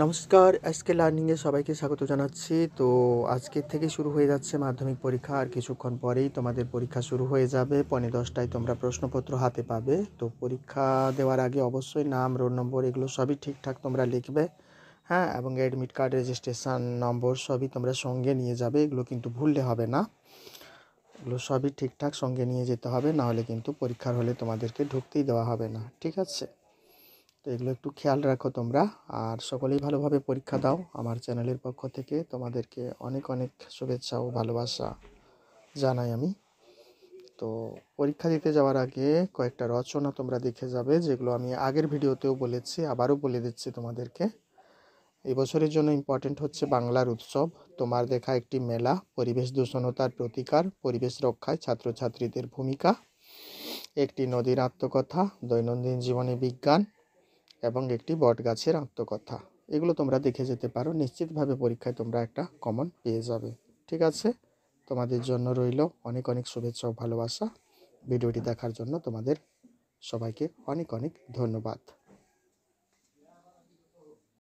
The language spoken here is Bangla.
নমস্কার, আজকে লার্নিংয়ে সবাইকে স্বাগত জানাচ্ছি। তো আজকের থেকে শুরু হয়ে যাচ্ছে মাধ্যমিক পরীক্ষা। আর কিছুক্ষণ পরেই তোমাদের পরীক্ষা শুরু হয়ে যাবে। 10:45টায় তোমরা প্রশ্নপত্র হাতে পাবে। তো পরীক্ষা দেওয়ার আগে অবশ্যই নাম, রোল নম্বর এগুলো সবই ঠিকঠাক তোমরা লিখবে, হ্যাঁ। এবং অ্যাডমিট কার্ড, রেজিস্ট্রেশন নম্বর সবই তোমরা সঙ্গে নিয়ে যাবে। এগুলো কিন্তু ভুললে হবে না। এগুলো সবই ঠিকঠাক সঙ্গে নিয়ে যেতে হবে, নাহলে কিন্তু পরীক্ষার হলে তোমাদেরকে ঢুকতেই দেওয়া হবে না, ঠিক আছে? তো এগুলো একটু খেয়াল রাখো তোমরা। আর সকলেই ভালোভাবে পরীক্ষা দাও। আমার চ্যানেলের পক্ষ থেকে তোমাদেরকে অনেক অনেক শুভেচ্ছা ও ভালোবাসা জানাই আমি। তো পরীক্ষা দিতে যাওয়ার আগে কয়েকটা রচনা তোমরা দেখে যাবে, যেগুলো আমি আগের ভিডিওতেও বলেছি, আবারও বলে দিচ্ছি তোমাদেরকে। এই বছরের জন্য ইম্পর্টেন্ট হচ্ছে বাংলার উৎসব, তোমার দেখা একটি মেলা, পরিবেশ দূষণতার প্রতিকার, পরিবেশ রক্ষায় ছাত্রছাত্রীদের ভূমিকা, একটি নদীর আত্মকথা, দৈনন্দিন জীবনে বিজ্ঞান এবং একটি বটগাছের আত্মকথা। এগুলো তোমরা দেখে যেতে পারো, নিশ্চিতভাবে পরীক্ষায় তোমরা একটা কমন পেয়ে যাবে, ঠিক আছে? তোমাদের জন্য রইল অনেক অনেক শুভেচ্ছা ও ভালোবাসা। ভিডিওটি দেখার জন্য তোমাদের সবাইকে অনেক অনেক ধন্যবাদ।